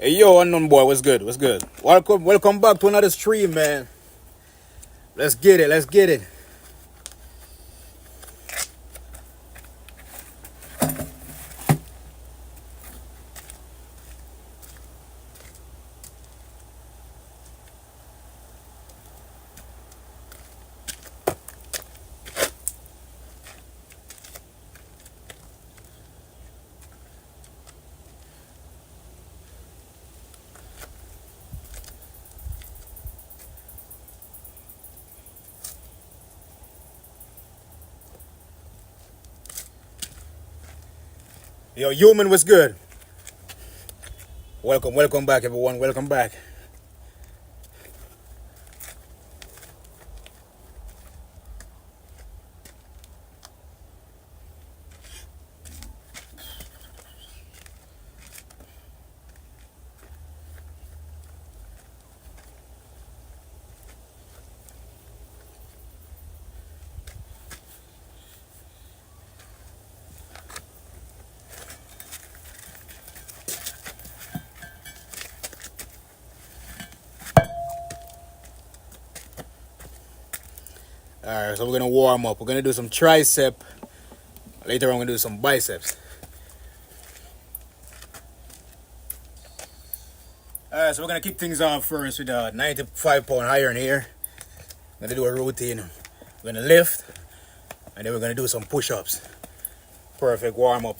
Hey yo, unknown boy, what's good? What's good? Welcome back to another stream, man. Let's get it. Let's get it. Yo, human, what's good? Welcome back, everyone. Welcome back. All right, so we're gonna warm up. We're gonna do some tricep. Later on, we're gonna do some biceps. All right, so we're gonna kick things off first with a 95-pound iron here. We're gonna do a routine. We're gonna lift, and then we're gonna do some push-ups. Perfect warm up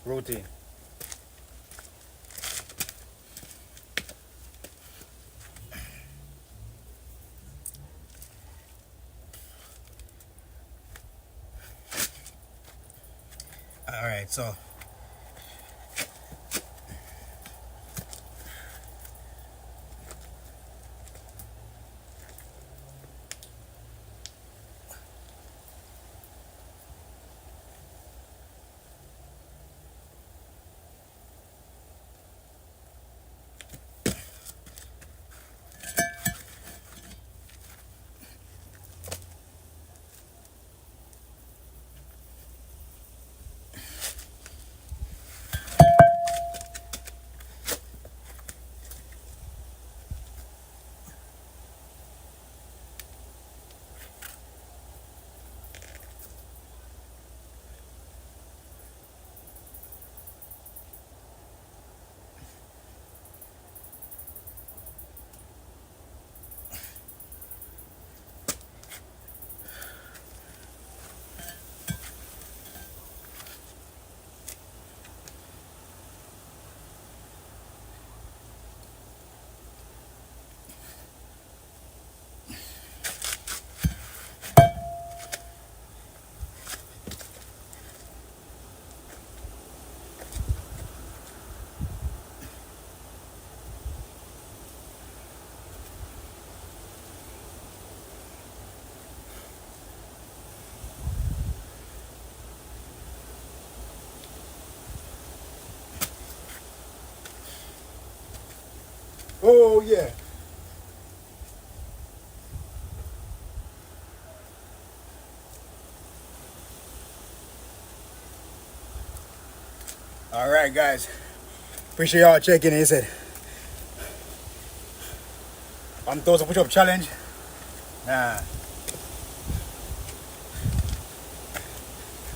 routine. All right, so oh yeah. All right, guys. Appreciate y'all checking in. He said 1,000 push-up challenge. Nah.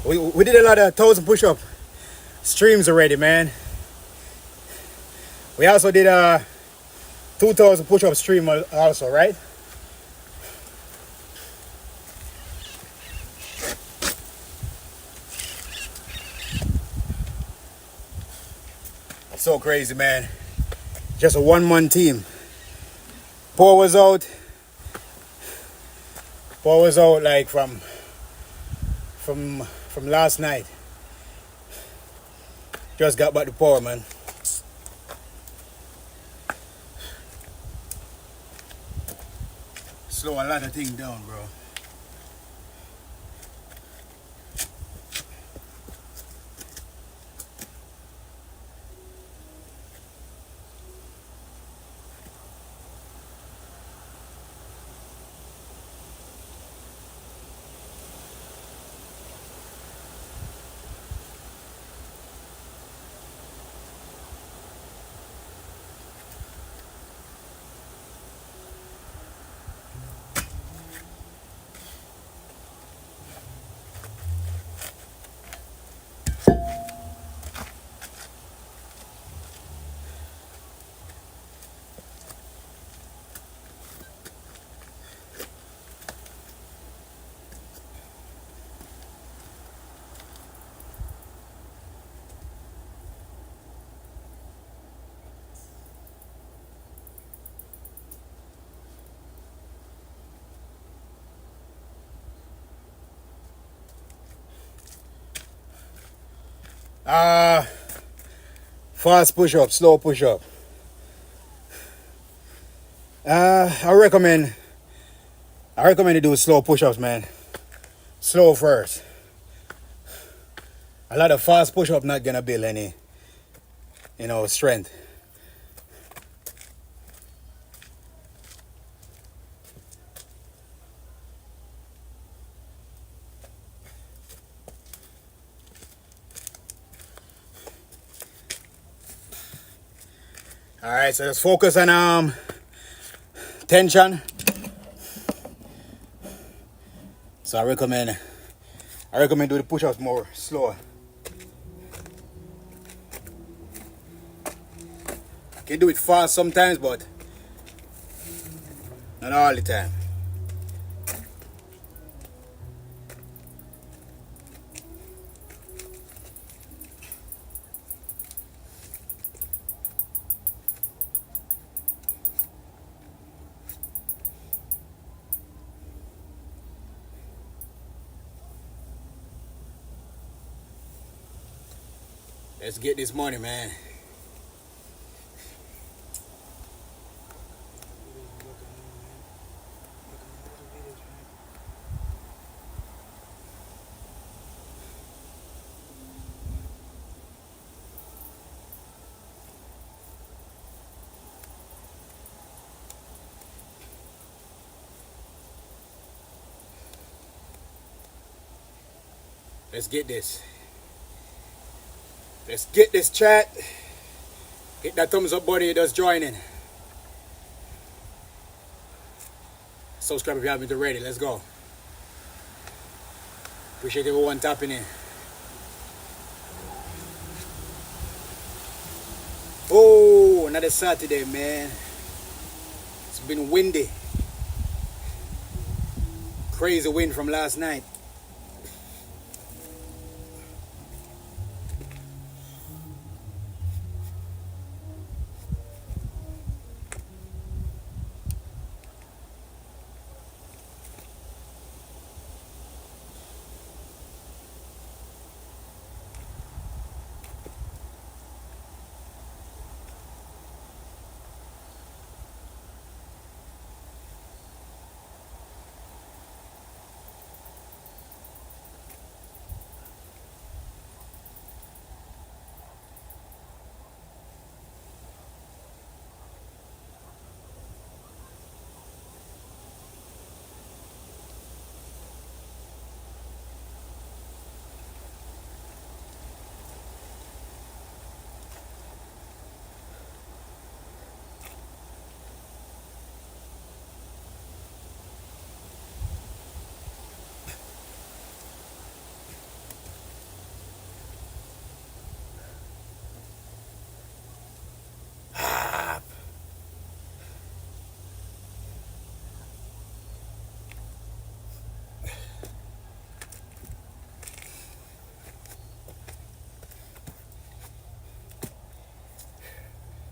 We did a lot of 1,000 push-up streams already, man. We also did a 2,000 push-up stream also, right? So crazy, man. Just a one-man team. Paul was out. Paul was out like from last night. Just got back to Paul, man. Slow a lot of things down, bro. Uh, fast push up, slow push up. I recommend you do slow push ups, man. Slow first. A lot of fast push up not gonna build any, strength. All right, so let's focus on tension. So I recommend do the push-ups more slower. I can do it fast sometimes, but not all the time. Let's get this money, man. Let's get this. Let's get this, chat. Hit that thumbs up button, just joining. Subscribe if you haven't already. Let's go. Appreciate everyone tapping in. Oh, another Saturday, man. It's been windy. Crazy wind from last night.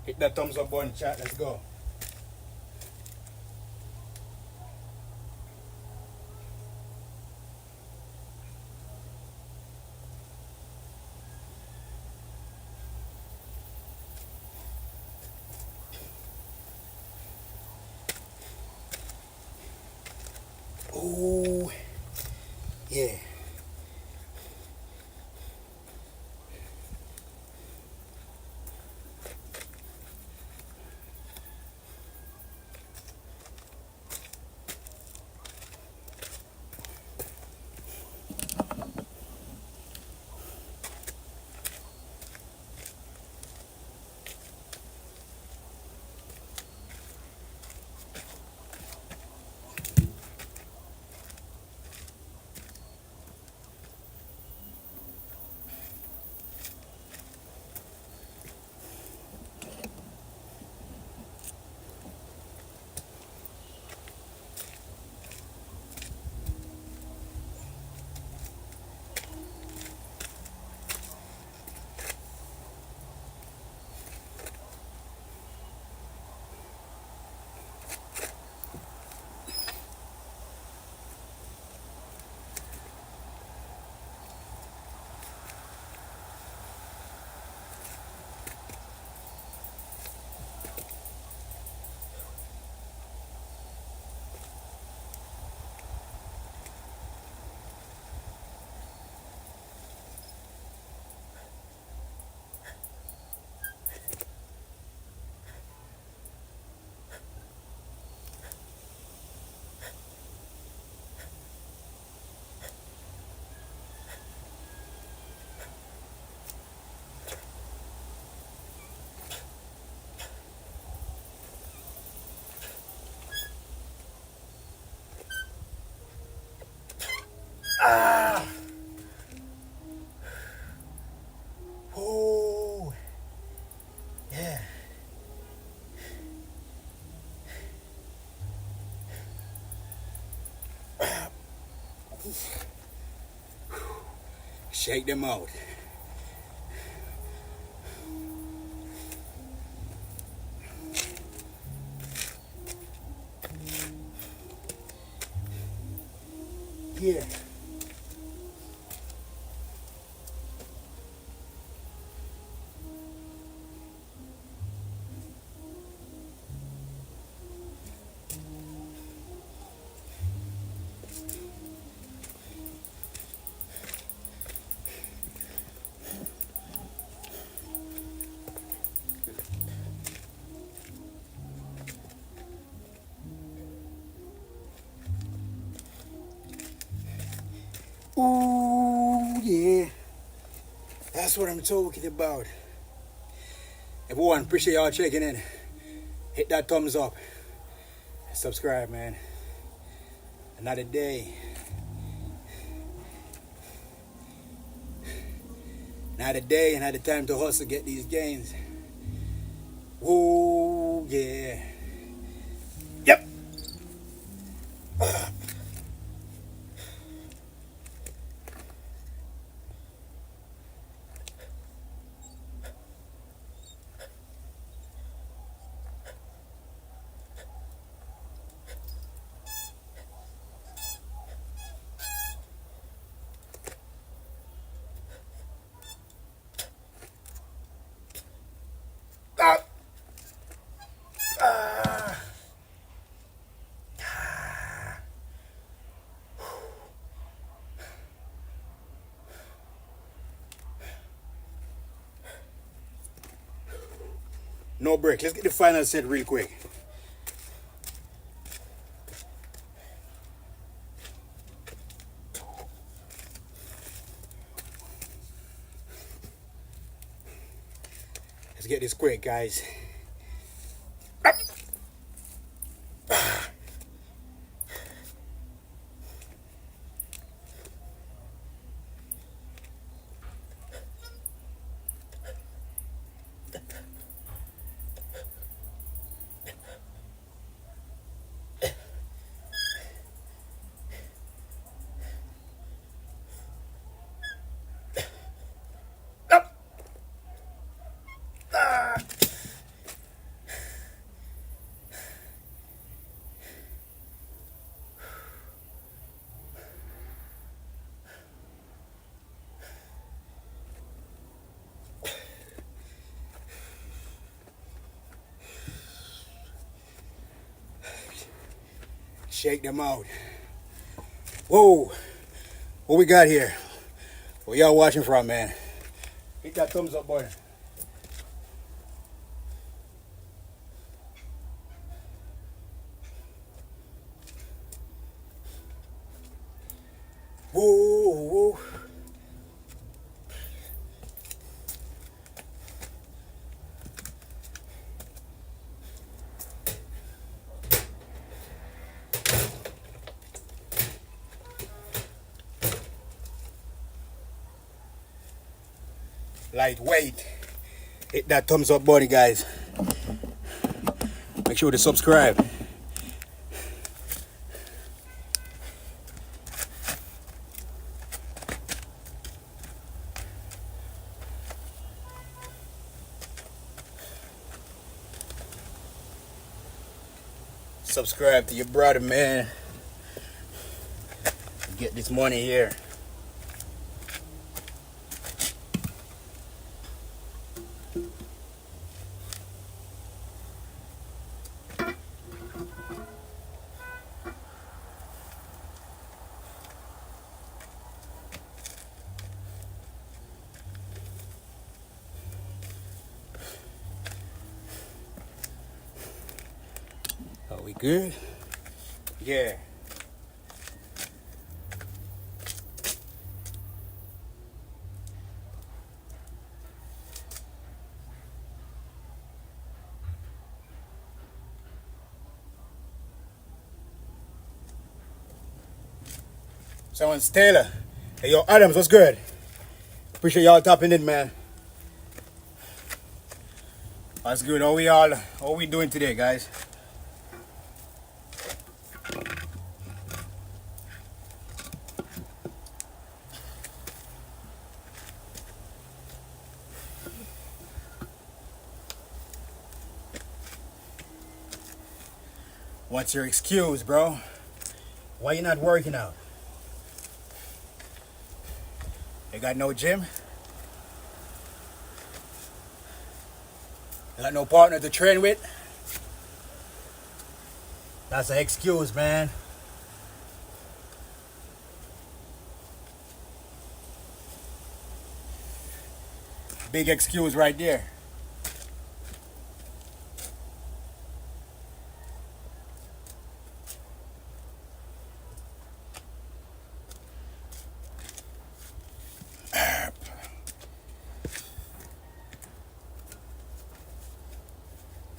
Hit that thumbs up button, chat. Let's go. Oh, yeah. Shake them out. Yeah. Ooh, yeah. That's what I'm talking about. Everyone, appreciate y'all checking in. Hit that thumbs up. Subscribe, man. Another day. Another day, another time to hustle, get these gains. Ooh, yeah. Yep. Ah. Ah. No break. Let's get the final set real quick. Let's get this quick, guys. Shake them out. Whoa. What we got here? Where y'all watching from, man? Hit that thumbs up button. Whoa, whoa. Lightweight. Hit that thumbs up button, guys. Make sure to subscribe. Subscribe to your brother, man. Get this money here. Are we good? Yeah. Someone's Taylor. Hey, yo, Adams, what's good? Appreciate y'all tapping in, man. That's good. How we doing today, guys? What's your excuse, bro? Why you not working out? You got no gym? You got no partner to train with? That's an excuse, man. Big excuse right there.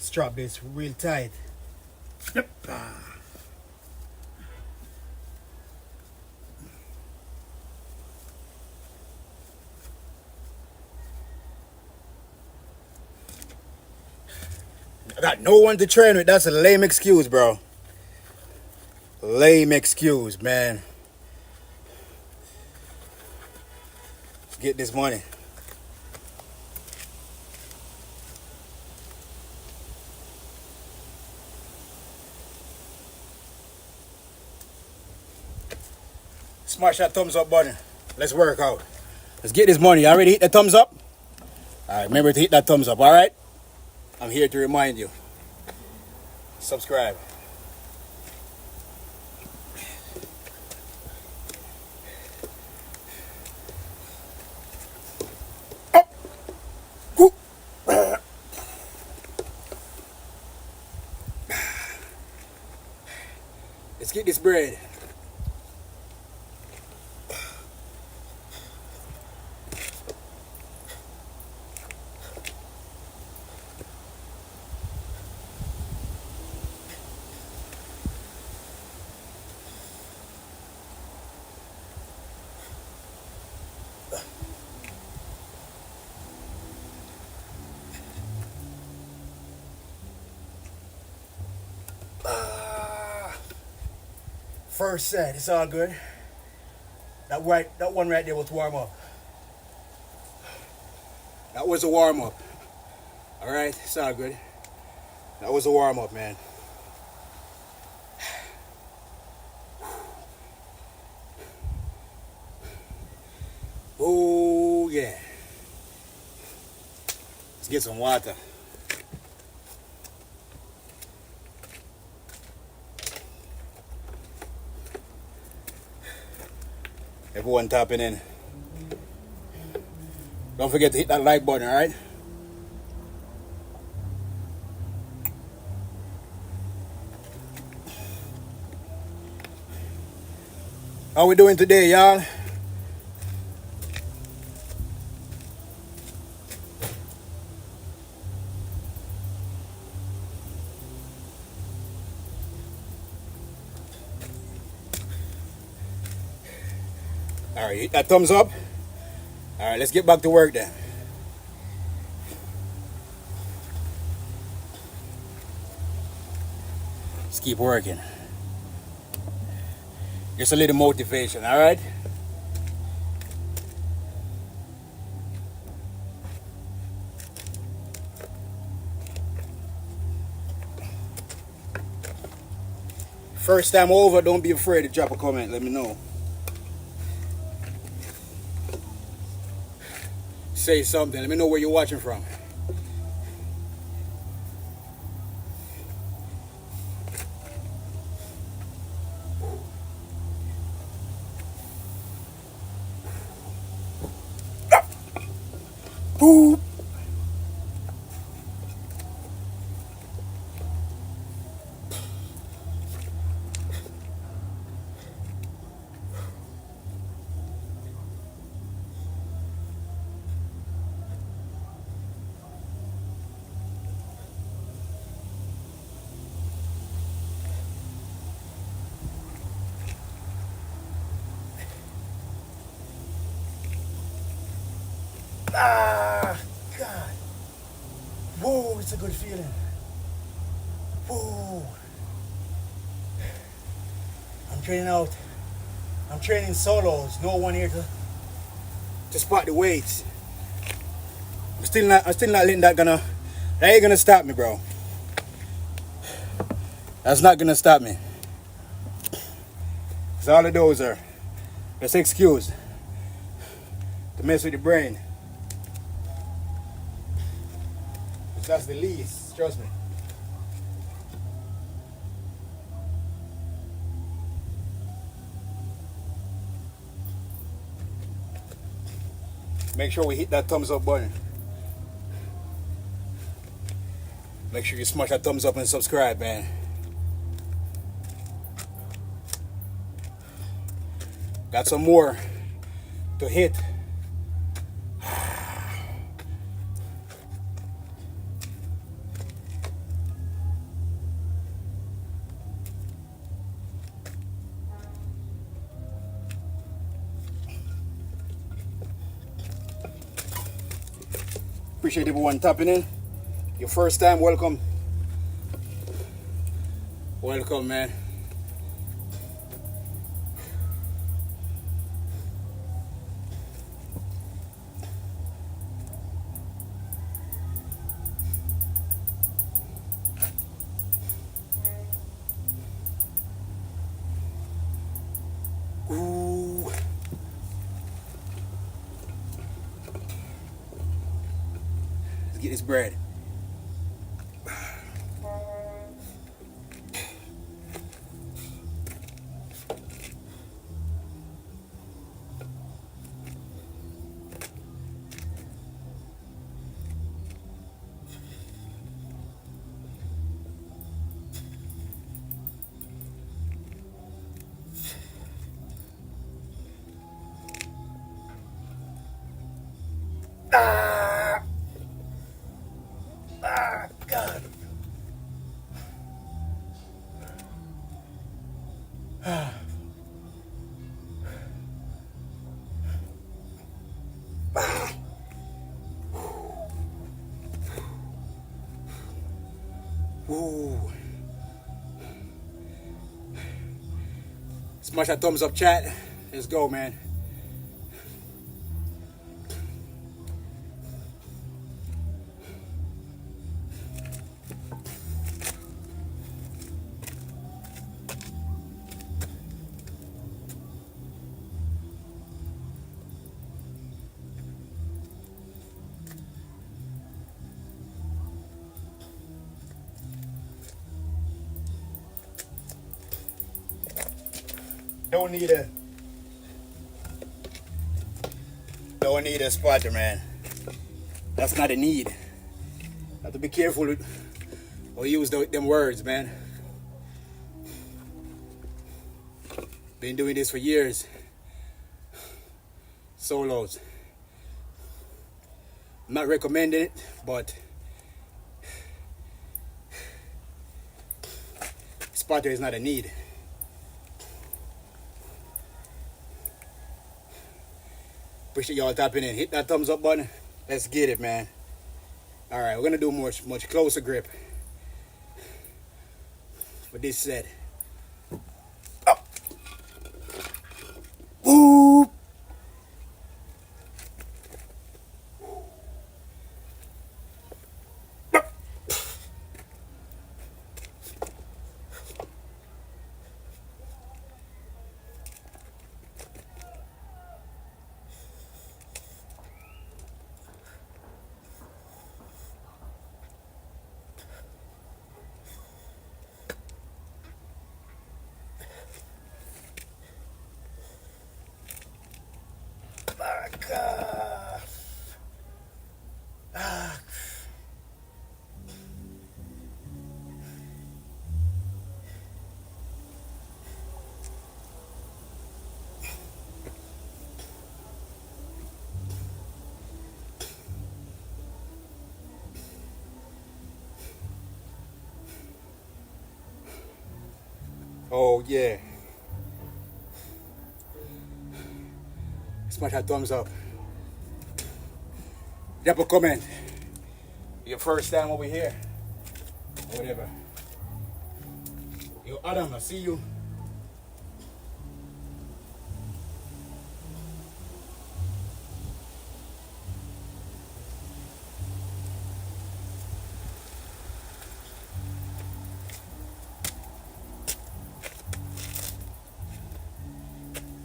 Strap this real tight. Yep. I got no one to train with. That's a lame excuse, bro. Lame excuse, man. Let's get this money. Smash that thumbs up button. Let's work out. Let's get this money. You already hit the thumbs up? Alright, remember to hit that thumbs up, alright? I'm here to remind you. Subscribe. Let's get this bread. First set, it's all good. That one right there was warm up. That was a warm up. All right, it's all good. That was a warm up, man. Oh yeah. Let's get some water. Everyone tapping in. Don't forget to hit that like button, alright? How we doing today, y'all? Alright, hit that thumbs up. Alright, let's get back to work then. Let's keep working. Just a little motivation, alright? First time over, don't be afraid to drop a comment, let me know. Say something, let me know where you're watching from. Boop. Ah, God. Whoa, it's a good feeling. Whoa. I'm training out. I'm training solos. No one here to spot the weights. I'm still not letting that ain't gonna stop me, bro. That's not gonna stop me. Cause all of those are just excuse to mess with the brain. That's the least, trust me. Make sure we hit that thumbs up button. Make sure you smash that thumbs up and subscribe, man. Got some more to hit. Appreciate everyone tapping in. Your first time, welcome. Welcome, man. Ooh. Let's get this bread. God. Ooh. Smash that thumbs up, chat. Let's go, man. Don't need a spotter, man. That's not a need. Have to be careful with or use them words, man. Been doing this for years. Solos. I'm not recommending it, but spotter is not a need. Appreciate y'all tapping in. Hit that thumbs up button. Let's get it, man. All right, we're gonna do much closer grip. With this set. Up. Whoop. Oh yeah. Smash that thumbs up. Drop a comment. Your first time over here. Or whatever. Yo, Adam, I see you.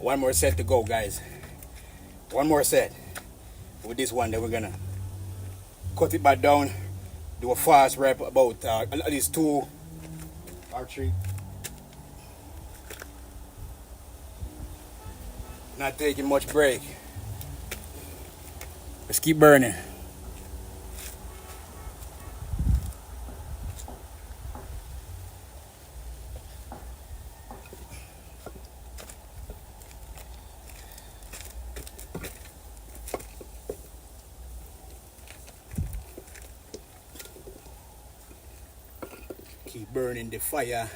One more set to go, guys. One more set. With this one, then we're gonna cut it back down. Do a fast rep about at least 2 or 3. Not taking much break. Let's keep burning. Keep burning the fire.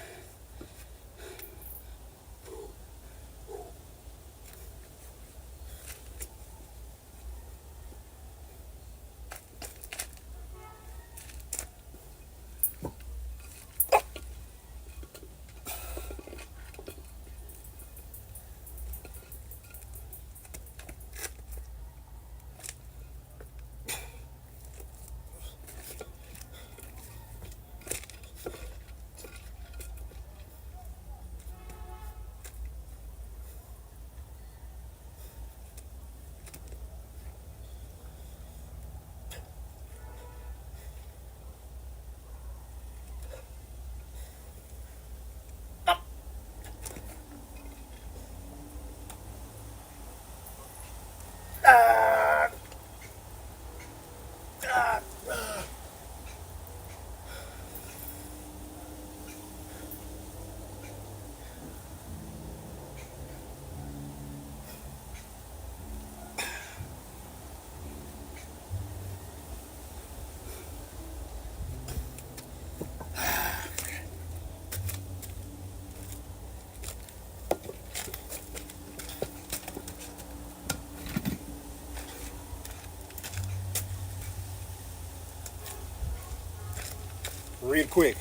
Real quick.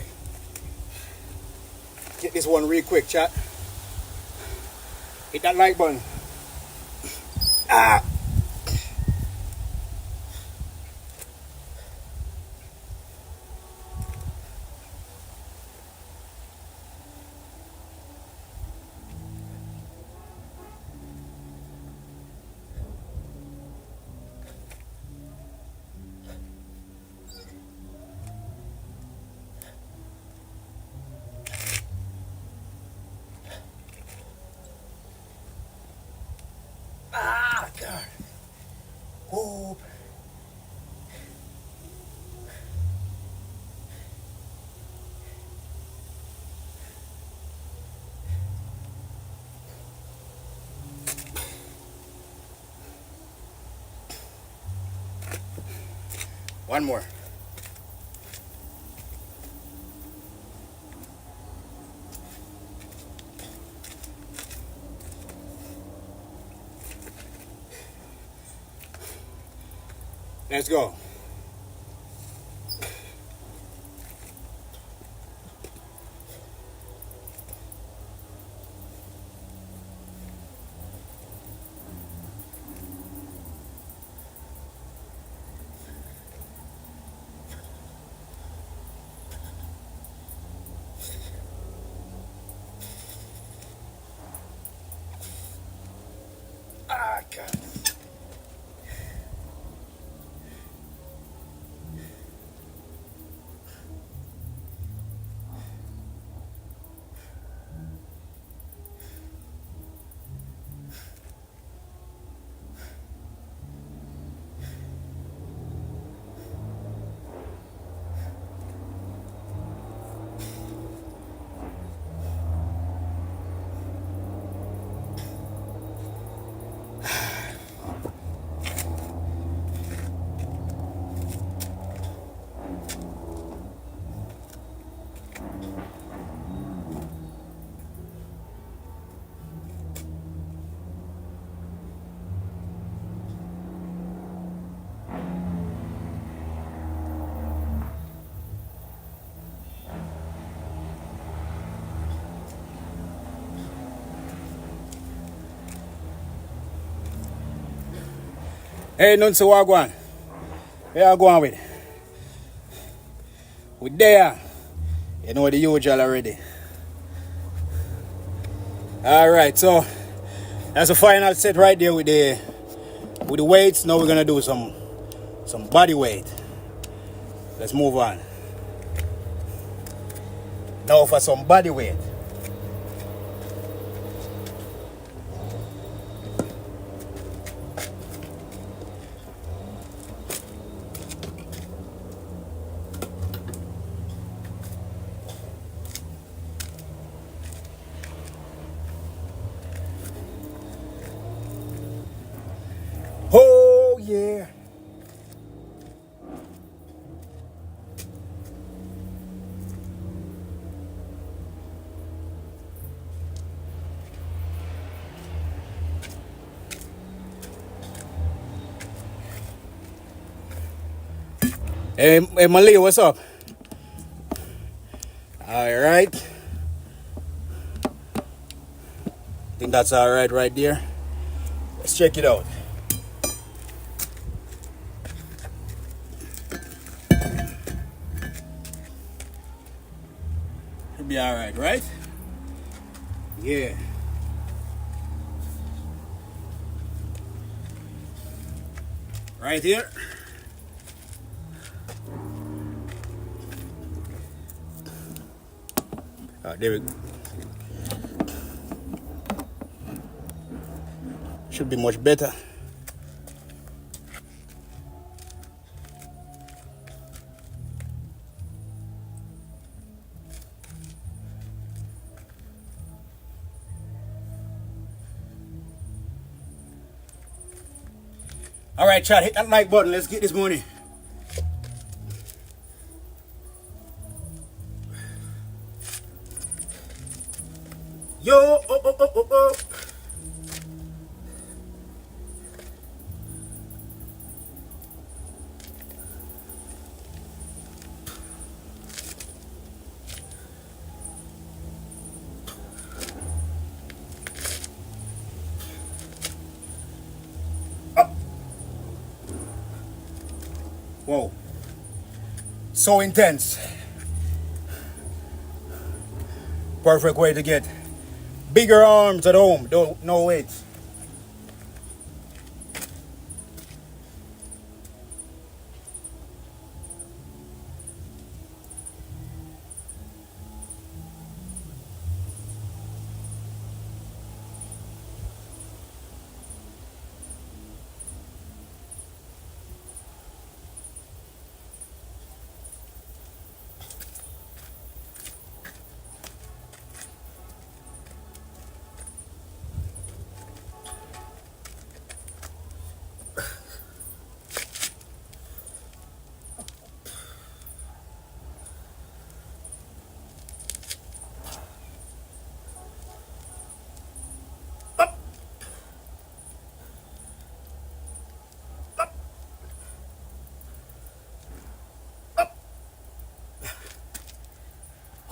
Get this one real quick, chat. Hit that like button. Ah! Ah, God. Whoop. One more. Let's go. Ah, God. Hey, none so wagwan. Where you going with? We there. You know the usual already. Alright, so That's the final set right there with the weights. Now we're gonna do some body weight. Let's move on. Now for some body weight. Oh yeah. Hey Malia, what's up? All right. I think that's all right there. Let's check it out. It'll be all right? Yeah. Right here. There we go. Should be much better. All right, Chad, hit that like button. Let's get this money. Yo, oh. Whoa. So intense. Perfect way to get bigger arms at home. No weights.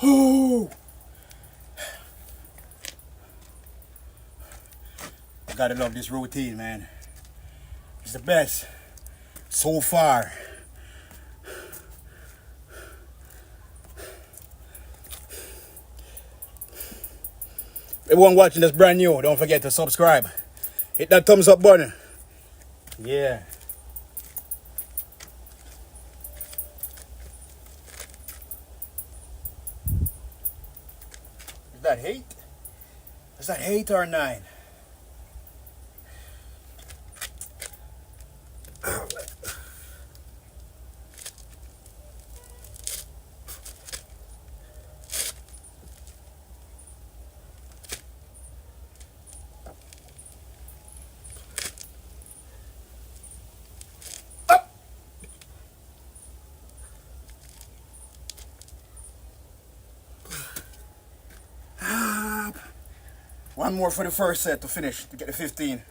Ooh. Gotta love this routine, man. It's the best so far. Everyone watching that's brand new, don't forget to subscribe. Hit that thumbs up button. Yeah. Is that 8? Is that 8 or 9? One more for the first set to finish, to get the 15.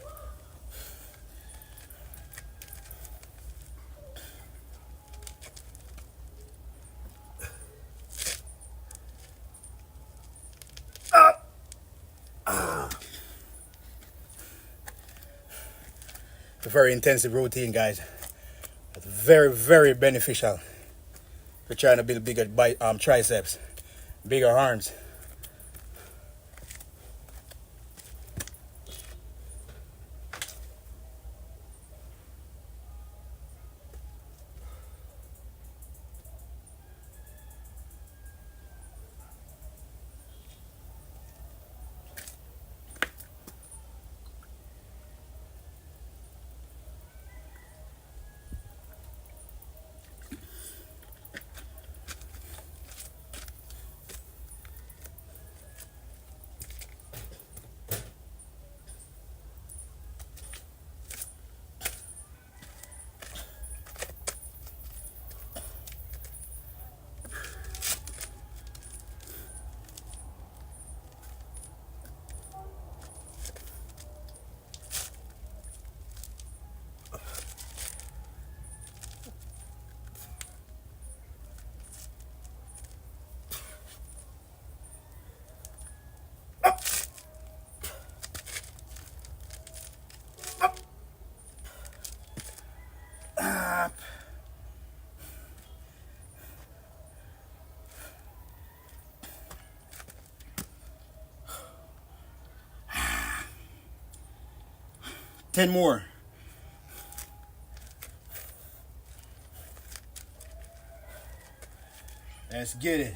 It's a very intensive routine, guys. It's very, very beneficial for trying to build bigger triceps, bigger arms. 10 more. Let's get it.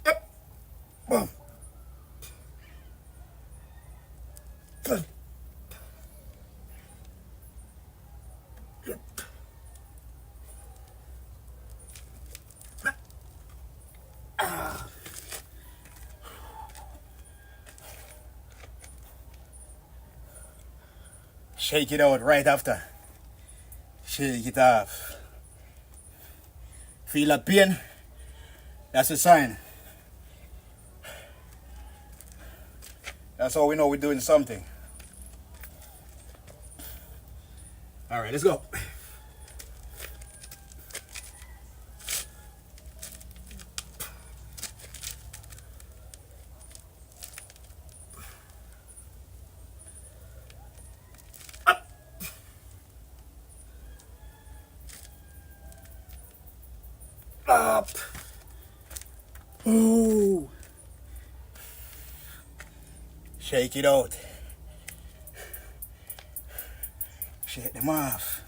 Yep. Boom. Shake it out right after. Shake it off. Feel that pain? That's a sign. That's how we know we're doing something. All right, let's go. Up. Ooh. Shake it out. Shake them off.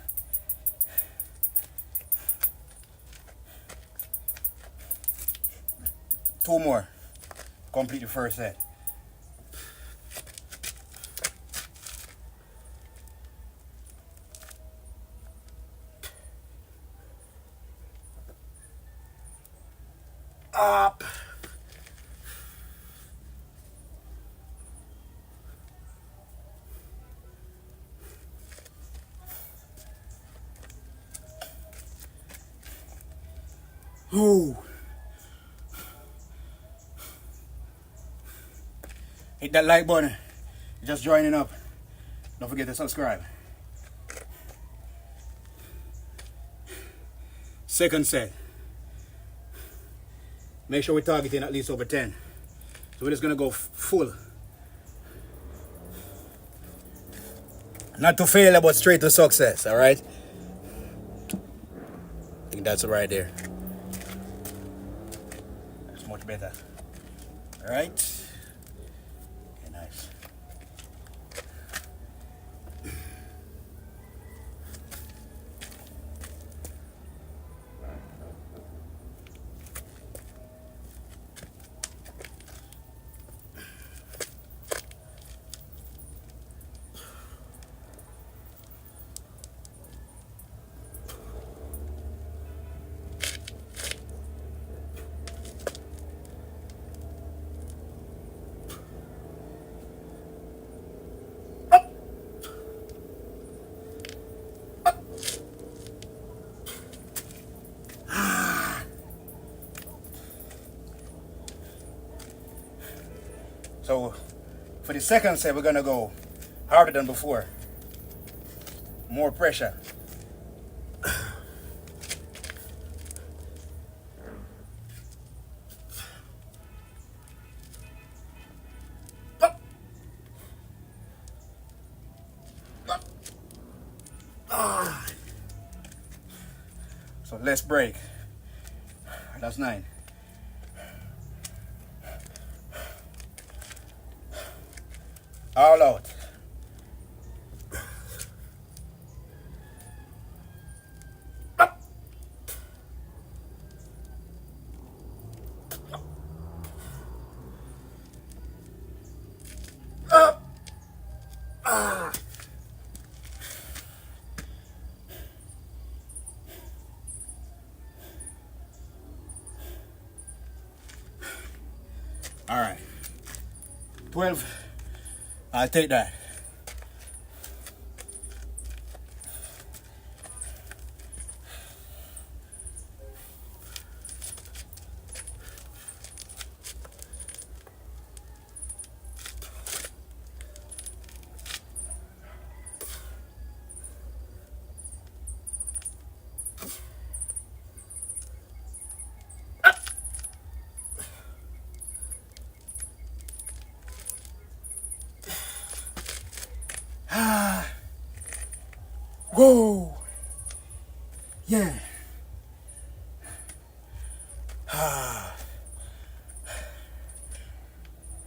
Two more. Complete the first set. Up. Ooh. Hit that like button. Just joining up. Don't forget to subscribe. Second set. Make sure we're targeting at least over 10. So we're just gonna go full. Not to failure, but straight to success, all right? I think that's right there. That's much better. All right? Okay, nice. So for the second set, we're gonna go harder than before. More pressure. So let's break. That's 9. All out. All right. 12. I'll take that. Whoa. Yeah.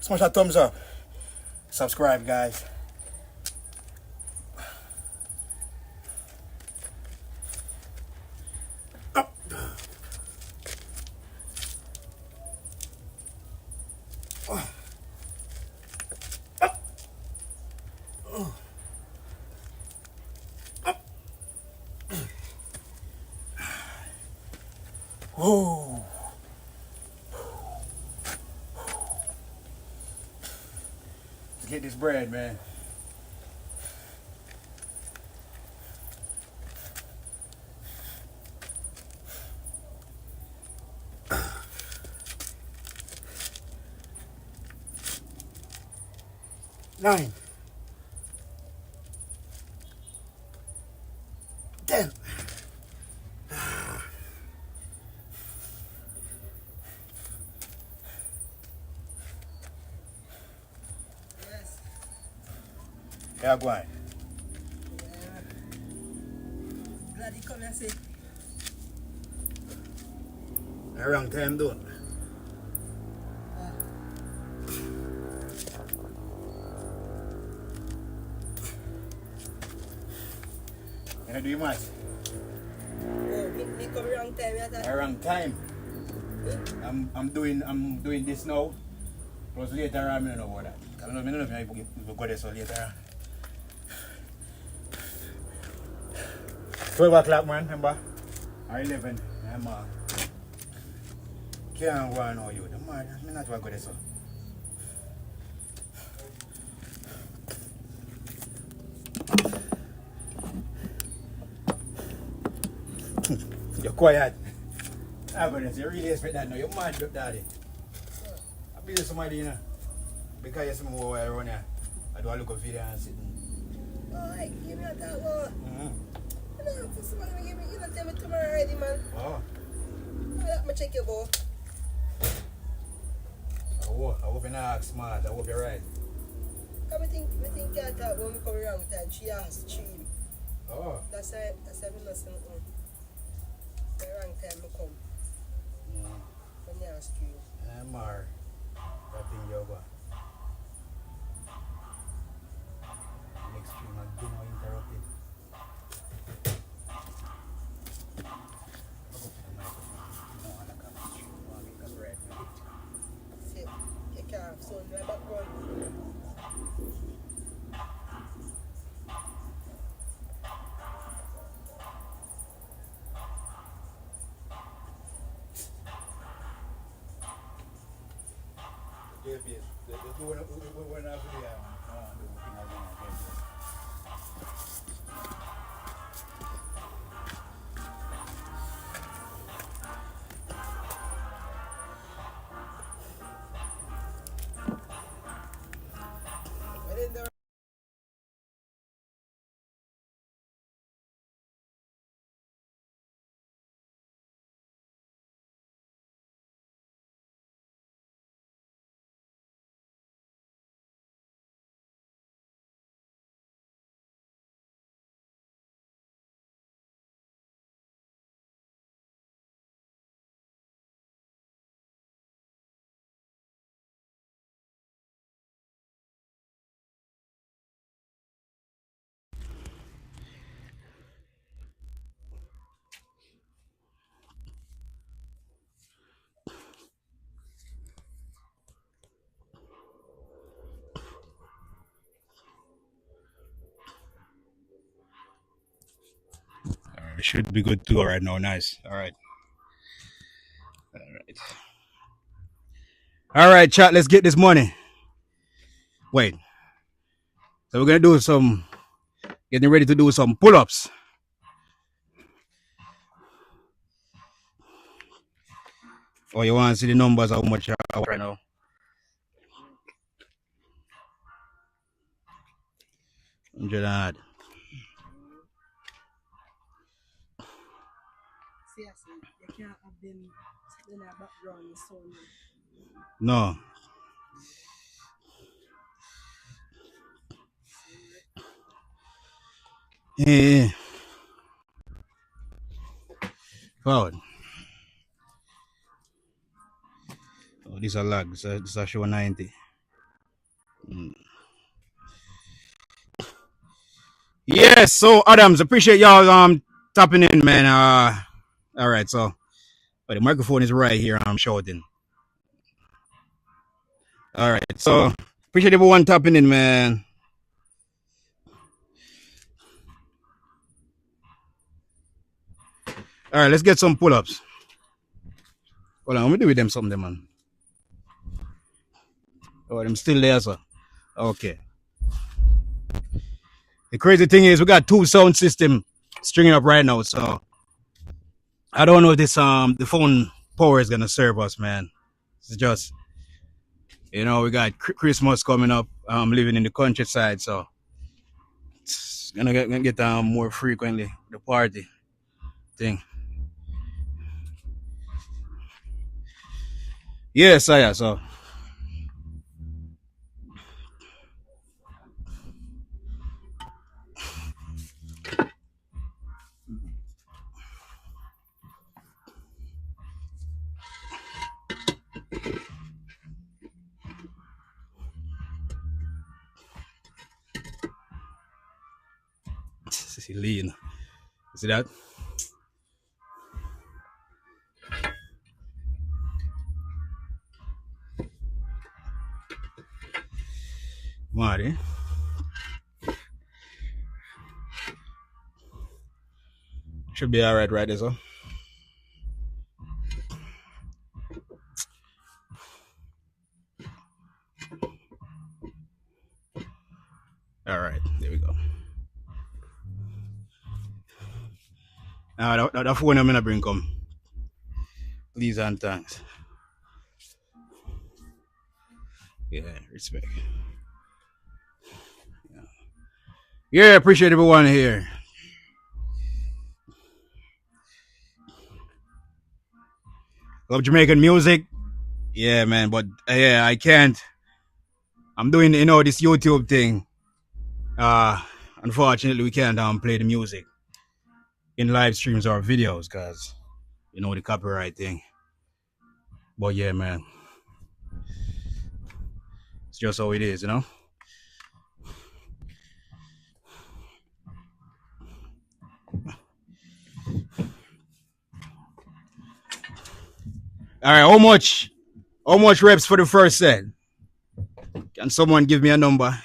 Smash that thumbs up. Subscribe, guys. Up. Whoa. Let's get this bread, man. Nine. 10. Yes. Yeah, go on. Yeah. Glad you come and see. Around time, though. Can I do you much? Oh, me come wrong time, yeah. Around time. I'm doing this now. Plus later on, I don't know about that. I don't know if I go there so later on. 12 o'clock, man, remember? Or 11. I'm can't go on now, you. Man, I'm not going to go there so. You're quiet. I'm going to say, really expect that now. You're mad, daddy. I be somebody, you know. Because you see me over around here. I do a look at video and sit. Oh, give me a that one. Mm-hmm. I don't know if somebody will give me, you don't tell me tomorrow already, man. Oh. Let me check your go. I hope you're not smart. I hope you're right. Come I think you thought when we come wrong time, she asked stream. Oh. That's why we know something. The wrong time we come. When you ask stream. I'm alright. I think you're going. Next stream, I do not interrupted. See, you can't have sound in the background. And then the It should be good to go right now. Nice. All right. All right. All right, chat. Let's get this money. Wait. So we're gonna do some getting ready to do some pull-ups. Oh, you want to see the numbers? How much right now? $100. see, you can't have them in the background sound. No. Yeah. Forward. Oh, this is a lag. This is a show 90. Yes, so Adams, appreciate y'all tapping in, man. All right, so but the microphone is right here. I'm shouting. All right, so appreciate everyone tapping in, man. All right, let's get some pull-ups. Hold on, let me do with them something, man. Oh, I'm still there, sir. Okay. The crazy thing is, we got two sound system stringing up right now, so I don't know if this the phone power is gonna serve us, man. It's just we got Christmas coming up. I'm living in the countryside, so it's gonna get more frequently the party thing. Yes, I so. Lean. See that? Marty. Should be alright right there, so. Alright, there we go. Now that phone I'm gonna bring come. Please and thanks. Yeah, respect. Yeah, appreciate everyone here. Love Jamaican music. Yeah, man, but yeah, I can't. I'm doing this YouTube thing. Unfortunately, we can't play the music in live streams or videos because the copyright thing. But yeah, man, it's just how it is, All right, how much reps for the first set? Can someone give me a number?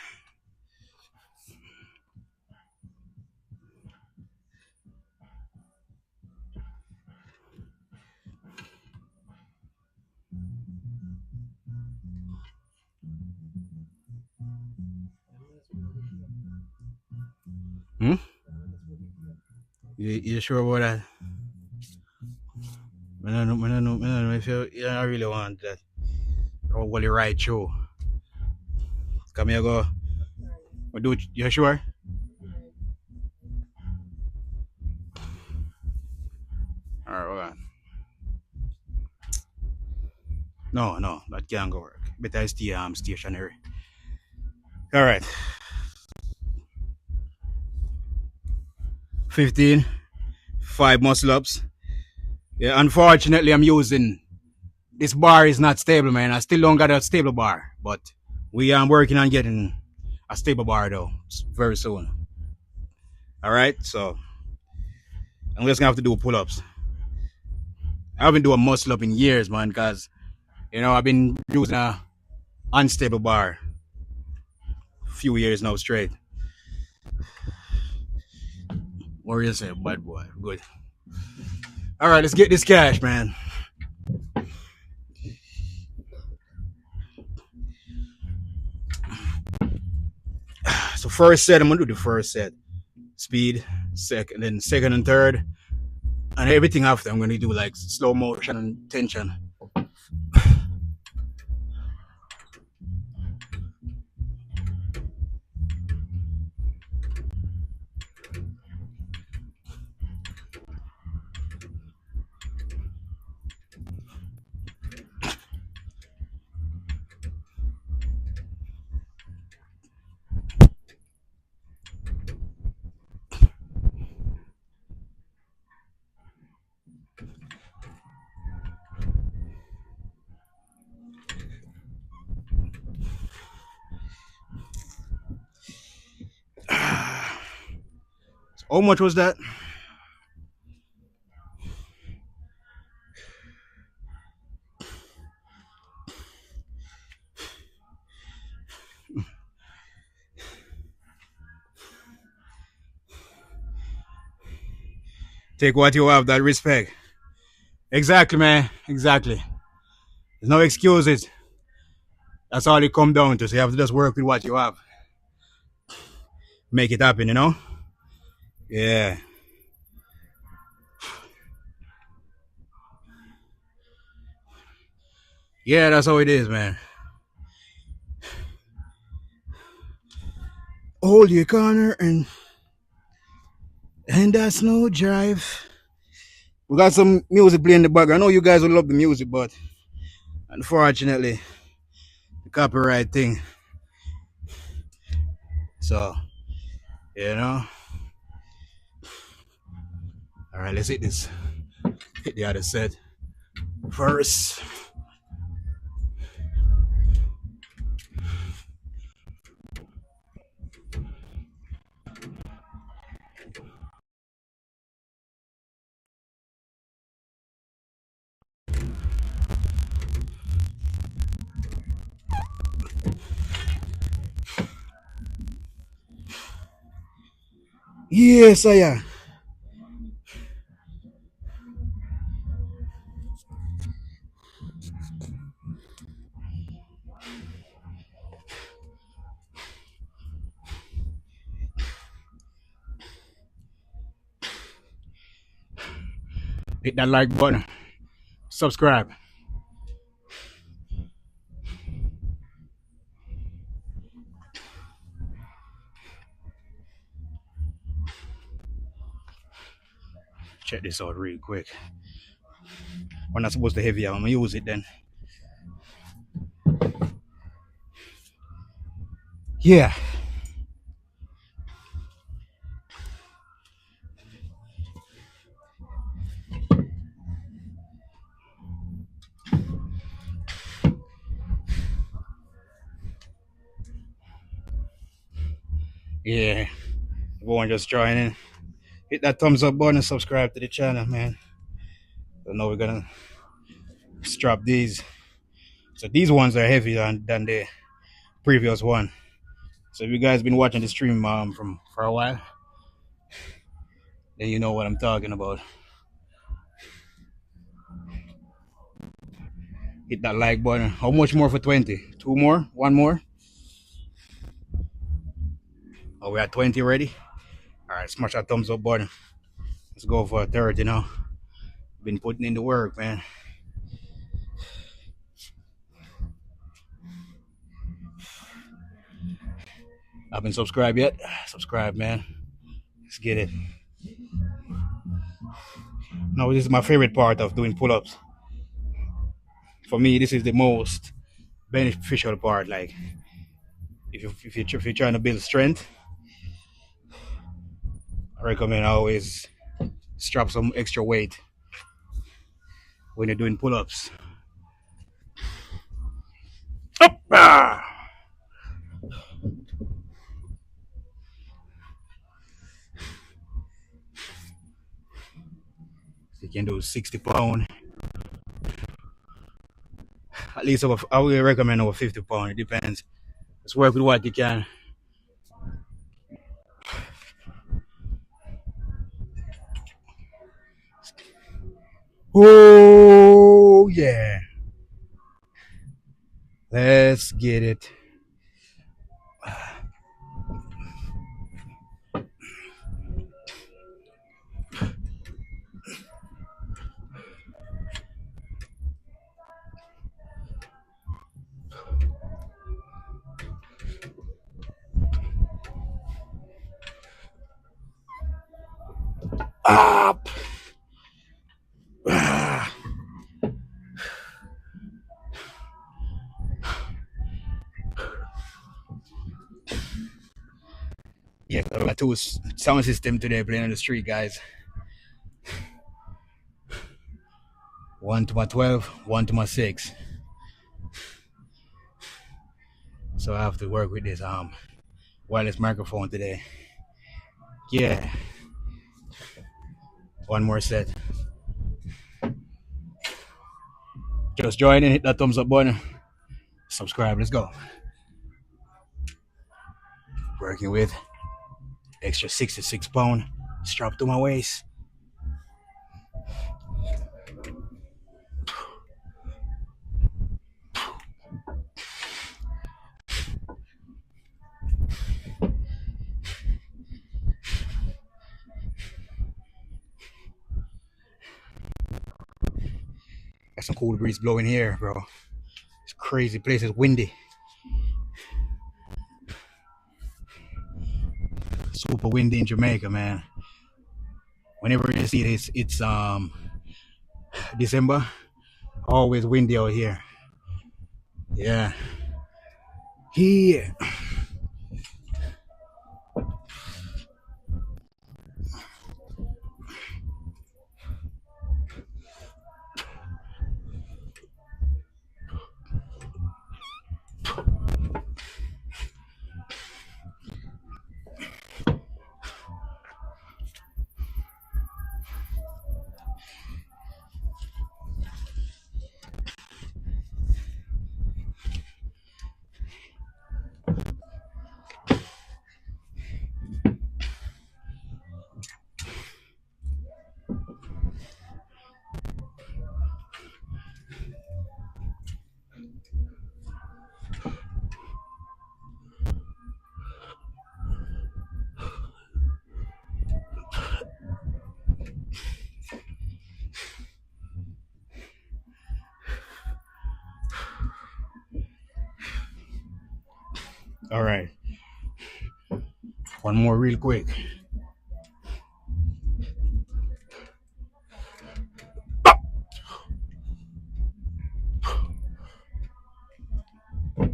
You sure about that? I don't know if you don't really want that. Or will you ride through? Come here, go. Do it. You sure? All right, hold on. No, that can't go work. Better stay stationary. All right. 15, 5 muscle ups. Yeah, unfortunately, I'm using this bar is not stable, man. I still don't got a stable bar, but we are working on getting a stable bar though very soon. All right, so I'm just gonna have to do pull ups. I haven't done a muscle up in years, man, because I've been using a unstable bar a few years now straight. What you say, bad boy? Good. All right, let's get this cash, man. So first set, I'm gonna do the first set, speed, second, then second and third, and everything after I'm gonna do like slow motion and tension. How much was that? Take what you have, that respect. Exactly, man. Exactly. There's no excuses. That's all it come down to. So you have to just work with what you have. Make it happen, you know? Yeah. Yeah, that's how it is, man. Hold your corner and that's no drive. We got some music playing in the background. I know you guys will love the music, but unfortunately, the copyright thing. So, you know. Alright, let's hit this. Hit the other set first. Yes, I am. Hit that like button. Subscribe. Check this out real quick. I'm not supposed to heavy. I'm gonna use it then. Yeah. Yeah. Everyone just joining. Hit that thumbs up button and subscribe to the channel, man. So now we're gonna strap these. So these ones are heavier than the previous one. So if you guys been watching the stream from for a while, then you know what I'm talking about. Hit that like button. How much more for 20? 2 more? 1 more? Oh, we're at 20 already? Alright, smash that thumbs up button. Let's go for a 30 now. Been putting in the work, man. Haven't subscribed yet? Subscribe, man. Let's get it. Now, this is my favorite part of doing pull-ups. For me, this is the most beneficial part. Like, if you're trying to build strength, I recommend always strap some extra weight when you're doing pull-ups. Up! Ah! You can do 60 pound. At least I will recommend over 50 pound. It depends. Just work with what you can. Oh yeah. Let's get it. Up. Ah. Yeah, I got two sound system today playing on the street, guys. One to my 12, one to my 6. So I have to work with this wireless microphone today. Yeah. One more set. Just join in, hit that thumbs up button, subscribe. Let's go. Working with extra 66 pound strap to my waist. Got some cool breeze blowing here, bro. It's crazy place. It's windy. Super windy in Jamaica, man. Whenever you see this, it's December. Always windy out here. Yeah. Here. All right. One more real quick.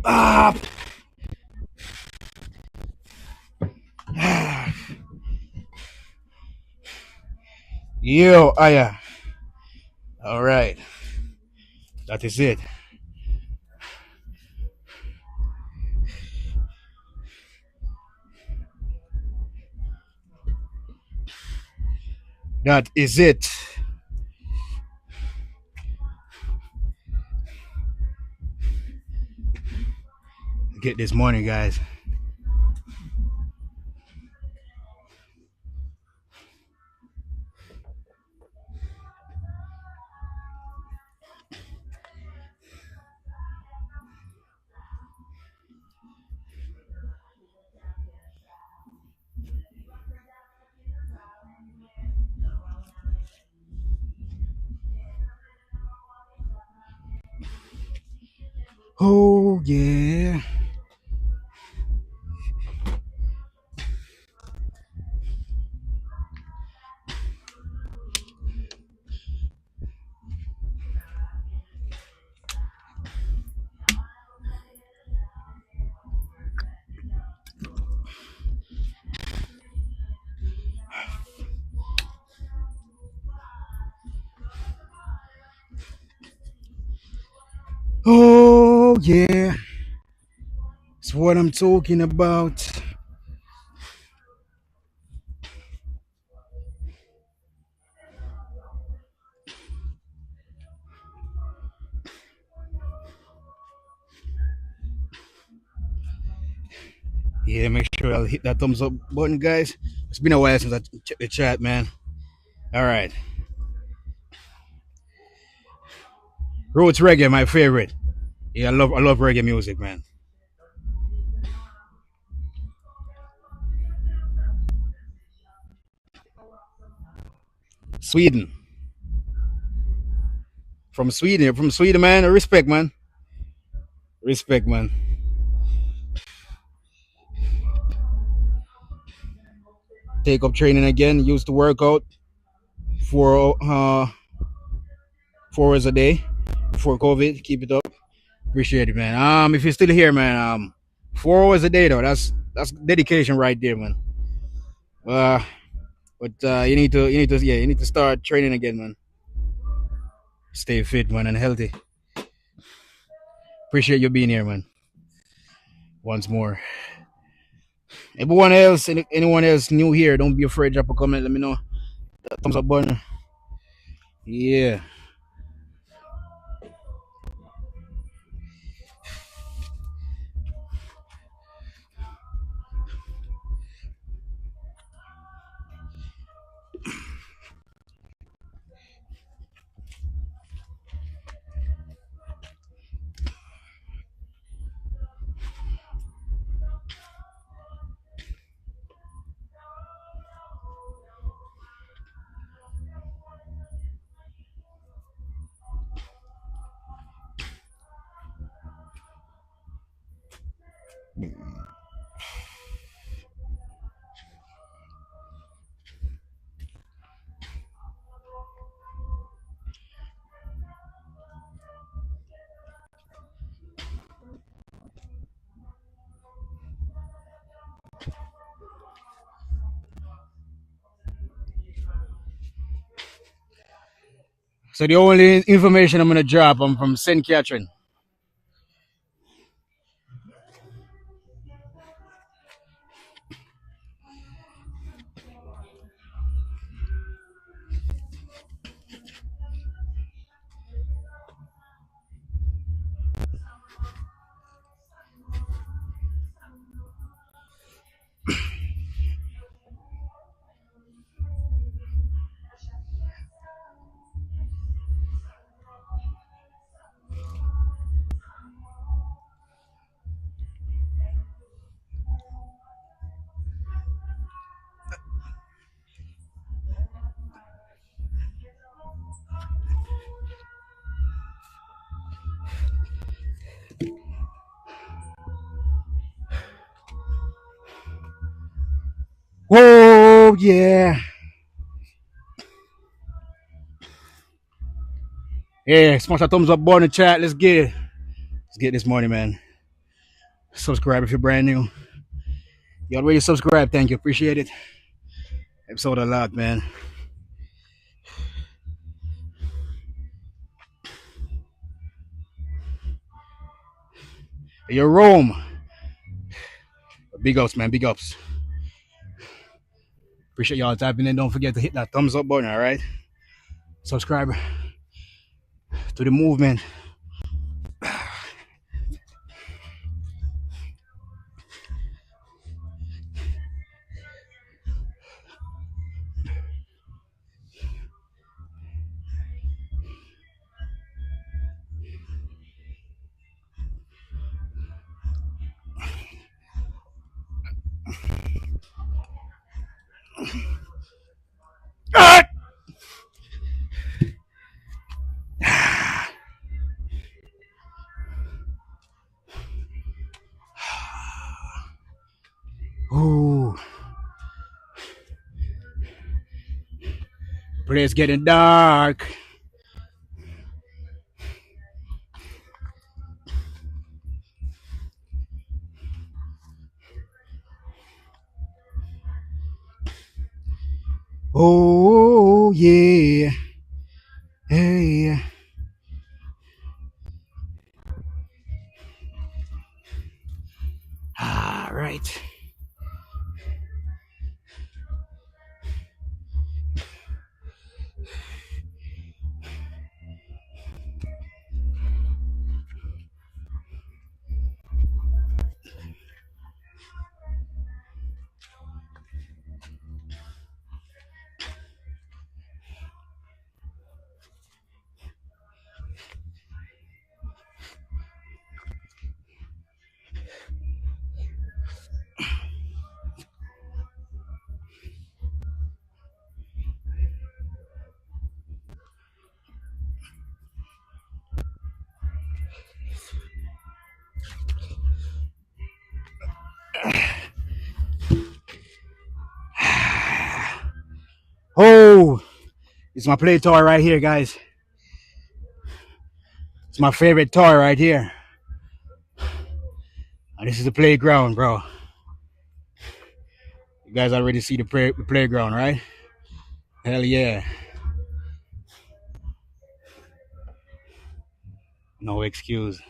Ah. Yo, yeah. All right. That is it. That is it. Get this money, guys. Oh, yeah. Oh, yeah. That's what I'm talking about. Yeah, make sure I'll hit that thumbs up button, guys. It's been a while since I checked the chat, man. All right. Roots reggae, my favorite. Yeah, I love reggae music, man. Sweden. From Sweden, man. Respect, man. Respect, man. Take up training again. Used to work out for 4 hours a day before COVID. Keep it up. Appreciate it, man. If you're still here, man, 4 hours a day though. That's dedication right there, man. But you need to start training again, man. Stay fit, man, and healthy. Appreciate you being here, man. Once more. Anyone else new here, don't be afraid. Drop a comment. Let me know. that thumbs up button. Yeah. So the only information I'm gonna drop, I'm from St. Catherine. Whoa, yeah. Yeah, smash that thumbs up button in the chat. Let's get it. Let's get this morning, man. Subscribe if you're brand new. You already subscribed. Thank you. Appreciate it. Episode a lot, man. Your Rome. Big ups, man. Big ups. Appreciate y'all tapping in. Don't forget to hit that thumbs up button, all right? Subscribe to the movement. Ah! Ooh. Place getting dark. Oh, yeah. Hey. All right. Oh, it's my play toy right here, guys. It's my favorite toy right here. And this is the playground, bro. You guys already see the playground, right? Hell yeah. No excuse.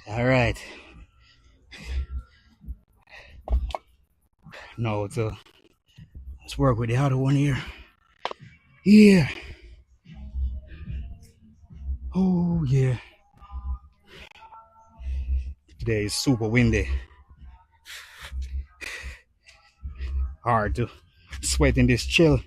All right. No, let's work with the other one here. Yeah. Oh yeah. Today is super windy. Hard to sweat in this chill.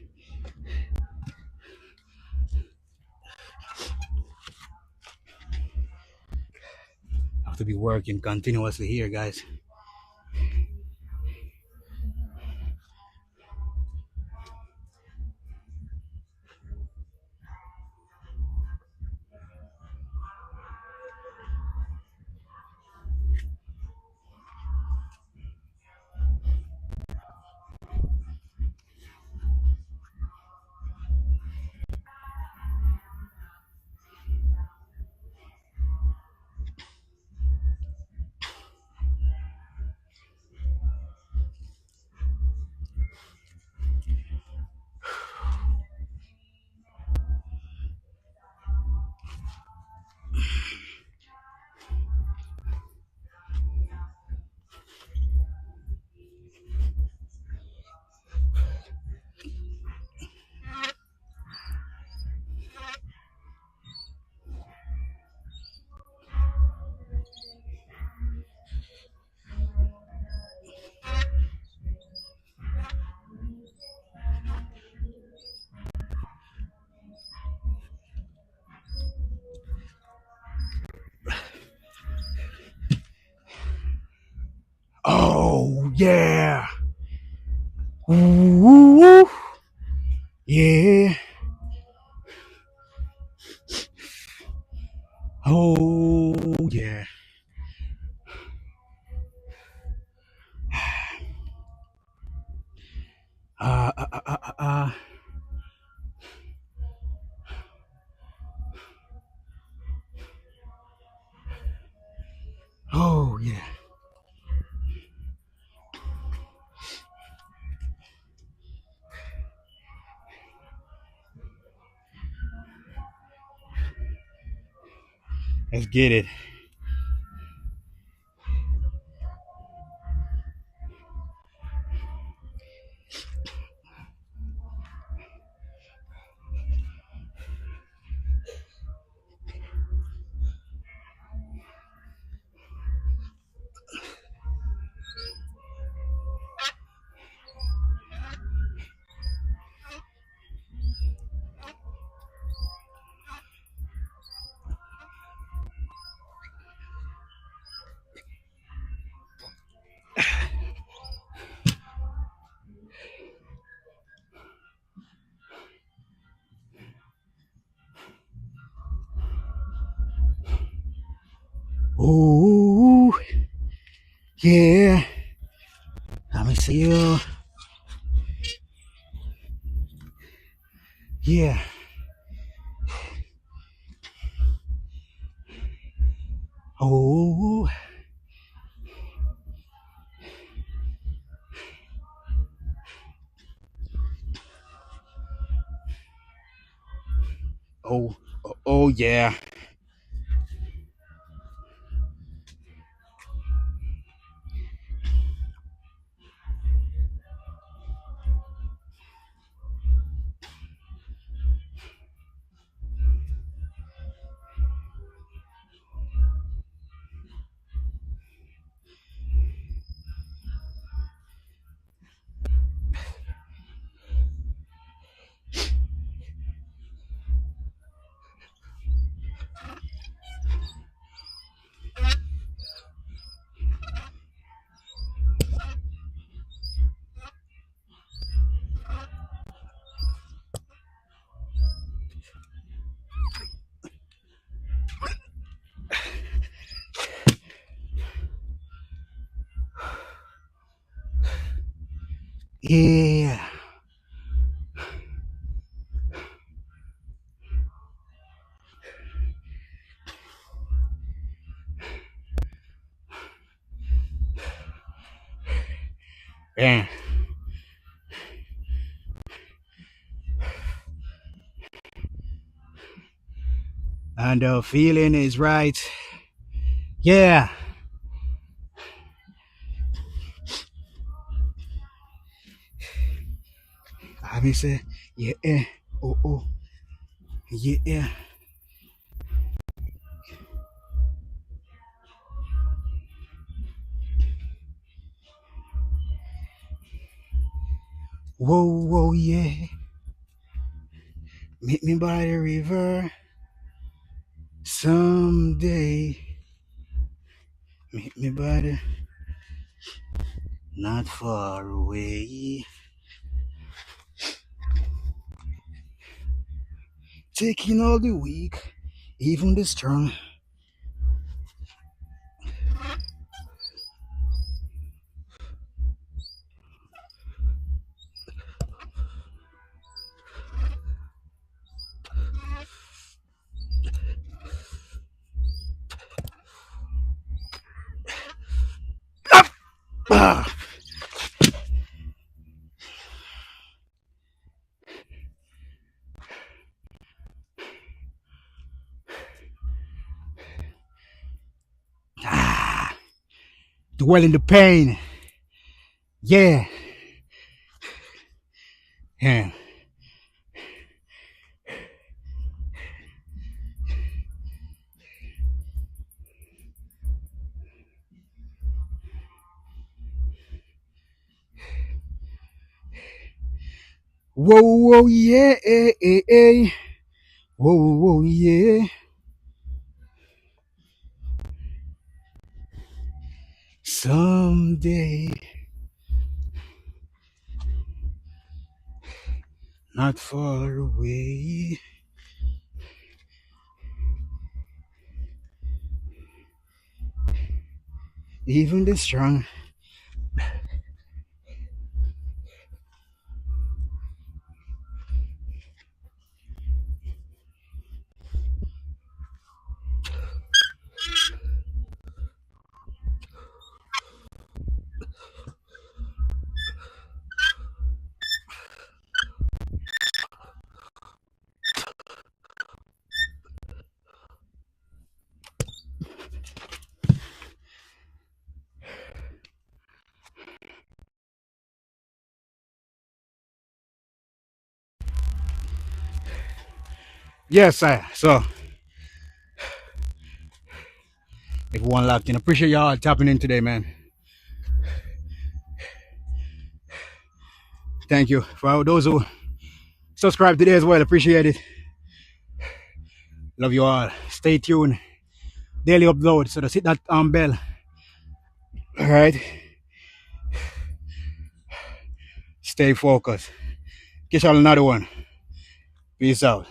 I have to be working continuously here, guys. Oh yeah. Ooh, yeah. Oh yeah. Uh, uh, uh, uh, uh. Oh yeah. Let's get it. Oh yeah. Let me see you. Yeah. Oh. Oh. Oh yeah. Yeah. Yeah. And the feeling is right. Yeah. I mean say, yeah, oh, yeah. Whoa, yeah. Meet me by the river someday. Meet me by the not far away. Taking all the weak, even the strong. Ah. Ah. Dwell in the pain. Yeah. Yeah. Whoa, yeah, Whoa, yeah. Someday, not far away. Even the strong. Yes, sir. So, everyone locked in. Appreciate y'all tapping in today, man. Thank you for those who subscribe today as well. Appreciate it. Love you all. Stay tuned. Daily upload. So just hit that bell. All right. Stay focused. Catch y'all another one. Peace out.